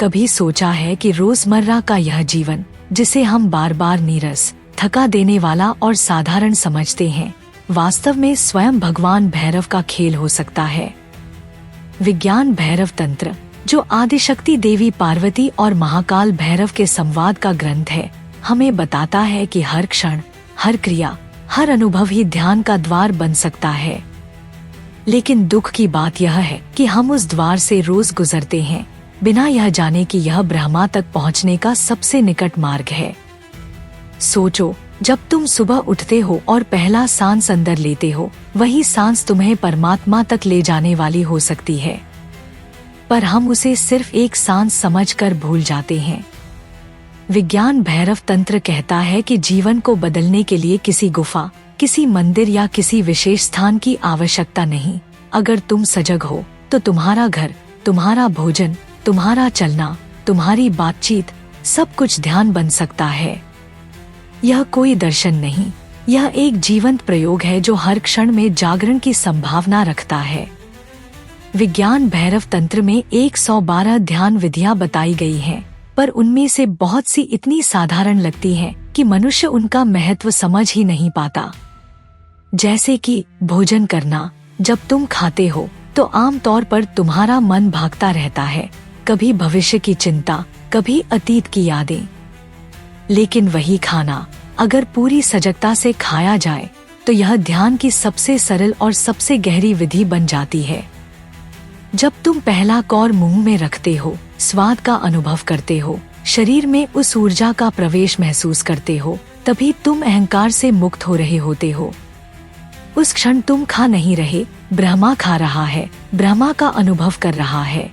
कभी सोचा है कि रोजमर्रा का यह जीवन, जिसे हम बार बार नीरस, थका देने वाला और साधारण समझते हैं, वास्तव में स्वयं भगवान भैरव का खेल हो सकता है। विज्ञान भैरव तंत्र, जो आदिशक्ति देवी पार्वती और महाकाल भैरव के संवाद का ग्रंथ है, हमें बताता है कि हर क्षण, हर क्रिया, हर अनुभव ही ध्यान का द्वार बन सकता है। लेकिन दुख की बात यह है कि हम उस द्वार से रोज गुजरते हैं, बिना यह जाने कि यह ब्रह्मा तक पहुंचने का सबसे निकट मार्ग है। सोचो, जब तुम सुबह उठते हो और पहला सांस अंदर लेते हो, वही सांस तुम्हें परमात्मा तक ले जाने वाली हो सकती है, पर हम उसे सिर्फ एक सांस समझकर भूल जाते हैं। विज्ञान भैरव तंत्र कहता है कि जीवन को बदलने के लिए किसी गुफा, किसी मंदिर या किसी विशेष स्थान की आवश्यकता नहीं। अगर तुम सजग हो तो तुम्हारा घर, तुम्हारा भोजन, तुम्हारा चलना, तुम्हारी बातचीत, सब कुछ ध्यान बन सकता है। यह कोई दर्शन नहीं, यह एक जीवंत प्रयोग है जो हर क्षण में जागरण की संभावना रखता है। विज्ञान भैरव तंत्र में 112 ध्यान विधियां बताई गई हैं, पर उनमें से बहुत सी इतनी साधारण लगती हैं कि मनुष्य उनका महत्व समझ ही नहीं पाता। जैसे कि भोजन करना। जब तुम खाते हो तो आम तौर पर तुम्हारा मन भागता रहता है, कभी भविष्य की चिंता, कभी अतीत की यादें। लेकिन वही खाना अगर पूरी सजगता से खाया जाए तो यह ध्यान की सबसे सरल और सबसे गहरी विधि बन जाती है। जब तुम पहला कौर मुंह में रखते हो, स्वाद का अनुभव करते हो, शरीर में उस ऊर्जा का प्रवेश महसूस करते हो, तभी तुम अहंकार से मुक्त हो रहे होते हो। उस क्षण तुम खा नहीं रहे, ब्रह्मा खा रहा है, ब्रह्मा का अनुभव कर रहा है।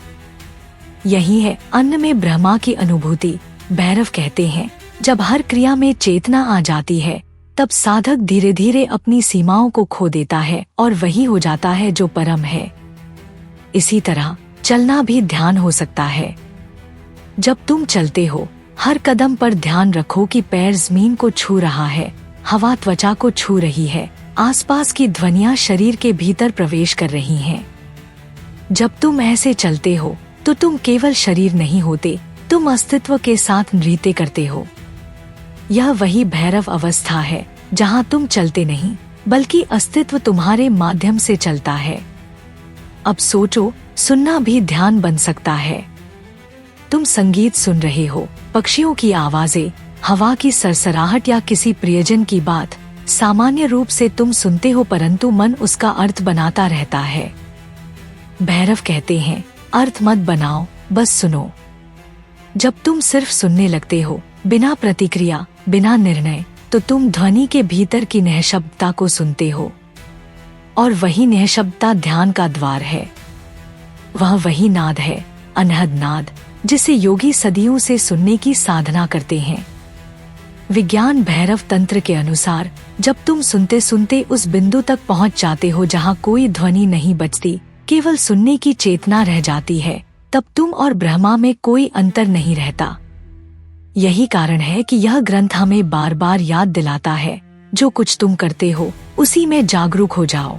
यही है अन्न में ब्रह्मा की अनुभूति। भैरव कहते हैं, जब हर क्रिया में चेतना आ जाती है, तब साधक धीरे धीरे अपनी सीमाओं को खो देता है और वही हो जाता है जो परम है। इसी तरह चलना भी ध्यान हो सकता है। जब तुम चलते हो, हर कदम पर ध्यान रखो कि पैर जमीन को छू रहा है, हवा त्वचा को छू रही है, आसपास की ध्वनियां शरीर के भीतर प्रवेश कर रही हैं। जब तुम ऐसे चलते हो तो तुम केवल शरीर नहीं होते, तुम अस्तित्व के साथ नृत्य करते हो। यह वही भैरव अवस्था है जहां तुम चलते नहीं, बल्कि अस्तित्व तुम्हारे माध्यम से चलता है। अब सोचो, सुनना भी ध्यान बन सकता है। तुम संगीत सुन रहे हो, पक्षियों की आवाजें, हवा की सरसराहट या किसी प्रियजन की बात। सामान्य रूप से तुम सुनते हो, परंतु मन उसका अर्थ बनाता रहता है। भैरव कहते हैं, अर्थ मत बनाओ, बस सुनो। जब तुम सिर्फ सुनने लगते हो, बिना प्रतिक्रिया, बिना निर्णय, तो तुम ध्वनि के भीतर की निःशब्दता को सुनते हो। और वही निःशब्दता ध्यान का द्वार है। वह वही नाद है, अनहद नाद, जिसे योगी सदियों से सुनने की साधना करते हैं। विज्ञान भैरव तंत्र के अनुसार, जब तुम सुनते सुनते उस बिंदु तक पहुंच जाते हो जहां कोई ध्वनि नहीं बचती, केवल सुनने की चेतना रह जाती है, तब तुम और ब्रह्मा में कोई अंतर नहीं रहता। यही कारण है कि यह ग्रंथ हमें बार बार याद दिलाता है, जो कुछ तुम करते हो उसी में जागरूक हो जाओ।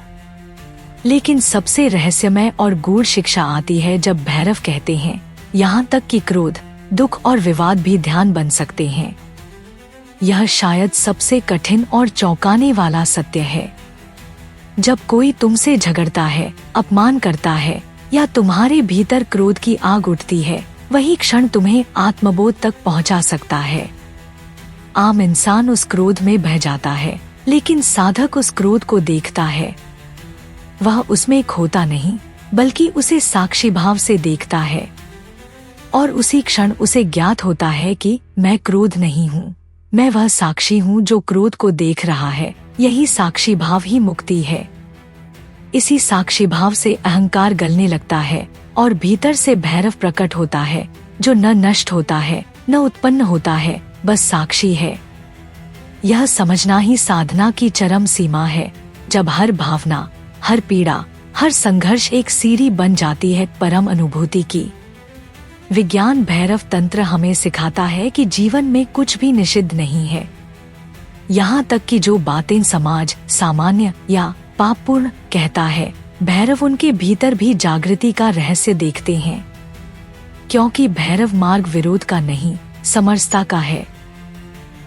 लेकिन सबसे रहस्यमय और गूढ़ शिक्षा आती है जब भैरव कहते हैं, यहाँ तक कि क्रोध, दुख और विवाद भी ध्यान बन सकते हैं। यह शायद सबसे कठिन और चौंकाने वाला सत्य है। जब कोई तुमसे झगड़ता है, अपमान करता है या तुम्हारे भीतर क्रोध की आग उठती है, वही क्षण तुम्हें आत्मबोध तक पहुंचा सकता है। आम इंसान उस क्रोध में बह जाता है, लेकिन साधक उस क्रोध को देखता है। वह उसमें खोता नहीं, बल्कि उसे साक्षी भाव से देखता है। और उसी क्षण उसे ज्ञात होता है कि मैं क्रोध नहीं हूँ, मैं वह साक्षी हूँ जो क्रोध को देख रहा है। यही साक्षी भाव ही मुक्ति है। इसी साक्षी भाव से अहंकार गलने लगता है और भीतर से भैरव प्रकट होता है, जो न नष्ट होता है, न उत्पन्न होता है, बस साक्षी है। यह समझना ही साधना की चरम सीमा है, जब हर भावना, हर पीड़ा, हर संघर्ष एक सीढ़ी बन जाती है परम अनुभूति की। विज्ञान भैरव तंत्र हमें सिखाता है कि जीवन में कुछ भी निषिद्ध नहीं है। यहाँ तक कि जो बातें समाज सामान्य या पापपूर्ण कहता है, भैरव उनके भीतर भी जागृति का रहस्य देखते हैं। क्योंकि भैरव मार्ग विरोध का नहीं, समरसता का है।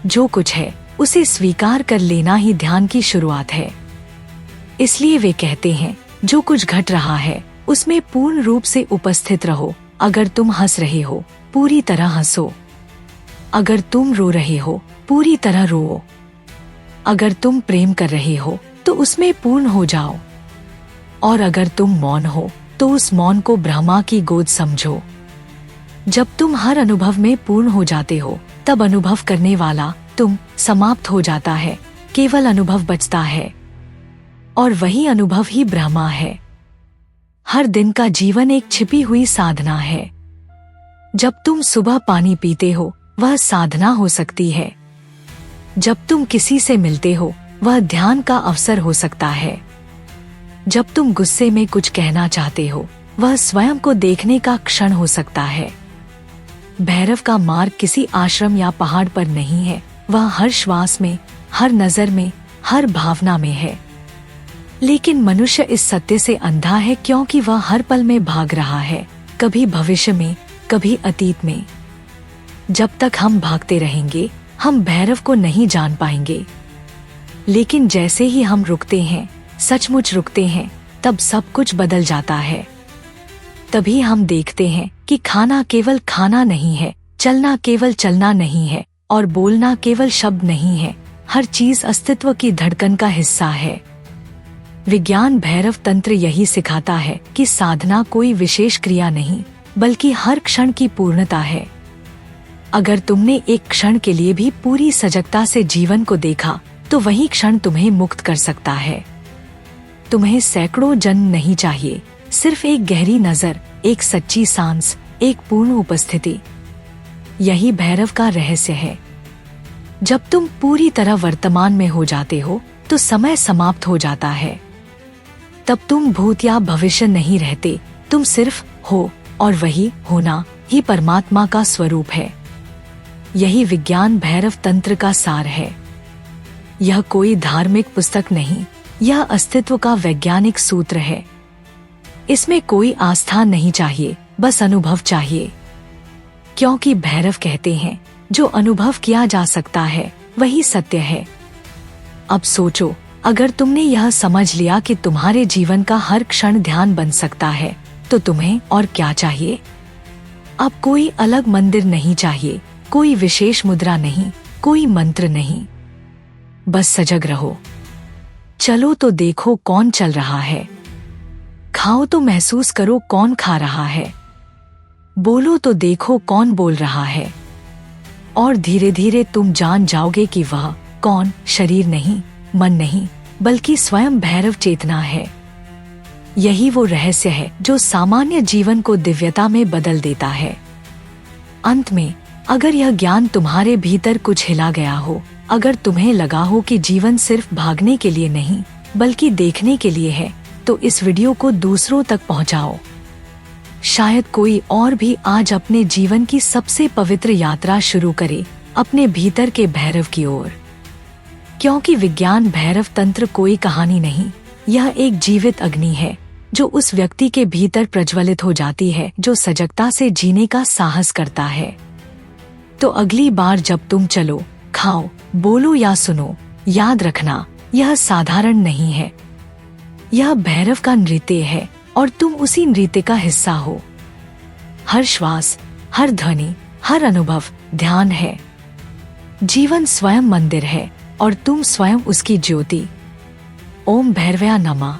जो कुछ है उसे स्वीकार कर लेना ही ध्यान की शुरुआत है। इसलिए वे कहते हैं, जो कुछ घट रहा है उसमें पूर्ण रूप से उपस्थित रहो। अगर तुम हंस रहे हो, पूरी तरह हंसो। अगर तुम रो रहे हो, पूरी तरह रो। अगर तुम प्रेम कर रहे हो तो उसमें पूर्ण हो जाओ। और अगर तुम मौन हो तो उस मौन को ब्रह्मा की गोद समझो। जब तुम हर अनुभव में पूर्ण हो जाते हो, तब अनुभव करने वाला तुम समाप्त हो जाता है। केवल अनुभव बचता है, और वही अनुभव ही ब्रह्मा है। हर दिन का जीवन एक छिपी हुई साधना है। जब तुम सुबह पानी पीते हो, वह साधना हो सकती है। जब तुम किसी से मिलते हो, वह ध्यान का अवसर हो सकता है। जब तुम गुस्से में कुछ कहना चाहते हो, वह स्वयं को देखने का क्षण हो सकता है। भैरव का मार्ग किसी आश्रम या पहाड़ पर नहीं है, वह हर श्वास में, हर नजर में, हर भावना में है। लेकिन मनुष्य इस सत्य से अंधा है, क्योंकि वह हर पल में भाग रहा है, कभी भविष्य में, कभी अतीत में। जब तक हम भागते रहेंगे, हम भैरव को नहीं जान पाएंगे। लेकिन जैसे ही हम रुकते हैं, सचमुच रुकते हैं, तब सब कुछ बदल जाता है। तभी हम देखते हैं कि खाना केवल खाना नहीं है, चलना केवल चलना नहीं है, और बोलना केवल शब्द नहीं है। हर चीज अस्तित्व की धड़कन का हिस्सा है। विज्ञान भैरव तंत्र यही सिखाता है कि साधना कोई विशेष क्रिया नहीं, बल्कि हर क्षण की पूर्णता है। अगर तुमने एक क्षण के लिए भी पूरी सजगता से जीवन को देखा, तो वही क्षण तुम्हें मुक्त कर सकता है। तुम्हें सैकड़ों जन्म नहीं चाहिए, सिर्फ एक गहरी नजर, एक सच्ची सांस, एक पूर्ण उपस्थिति। यही भैरव का रहस्य है। जब तुम पूरी तरह वर्तमान में हो जाते हो, तो समय समाप्त हो जाता है। तब तुम भूत या भविष्य नहीं रहते, तुम सिर्फ हो, और वही होना ही परमात्मा का स्वरूप है। यही विज्ञान भैरव तंत्र का सार है। यह कोई धार्मिक पुस्तक नहीं, यह अस्तित्व का वैज्ञानिक सूत्र है। इसमें कोई आस्था नहीं चाहिए, बस अनुभव चाहिए। क्योंकि भैरव कहते हैं, जो अनुभव किया जा सकता है वही सत्य है। अब सोचो, अगर तुमने यह समझ लिया कि तुम्हारे जीवन का हर क्षण ध्यान बन सकता है, तो तुम्हें और क्या चाहिए? अब कोई अलग मंदिर नहीं चाहिए, कोई विशेष मुद्रा नहीं, कोई मंत्र नहीं। बस सजग रहो। चलो तो देखो कौन चल रहा है। खाओ तो महसूस करो कौन खा रहा है। बोलो तो देखो कौन बोल रहा है। और धीरे धीरे तुम जान जाओगे कि वह कौन शरीर नहीं, मन नहीं, बल्कि स्वयं भैरव चेतना है। यही वो रहस्य है जो सामान्य जीवन को दिव्यता में बदल देता है। अंत में, अगर यह ज्ञान तुम्हारे भीतर कुछ हिला गया हो, अगर तुम्हें लगा हो कि जीवन सिर्फ भागने के लिए नहीं, बल्कि देखने के लिए है, तो इस वीडियो को दूसरों तक पहुंचाओ। शायद कोई और भी आज अपने जीवन की सबसे पवित्र यात्रा शुरू करे, अपने भीतर के भैरव की ओर। क्योंकि विज्ञान भैरव तंत्र कोई कहानी नहीं, यह एक जीवित अग्नि है, जो उस व्यक्ति के भीतर प्रज्वलित हो जाती है जो सजगता से जीने का साहस करता है। तो अगली बार जब तुम चलो, खाओ, बोलो या सुनो, याद रखना, यह साधारण नहीं है। यह भैरव का नृत्य है, और तुम उसी नृत्य का हिस्सा हो। हर श्वास, हर ध्वनि, हर अनुभव ध्यान है। जीवन स्वयं मंदिर है, और तुम स्वयं उसकी ज्योति। ओम भैरवाय नमः।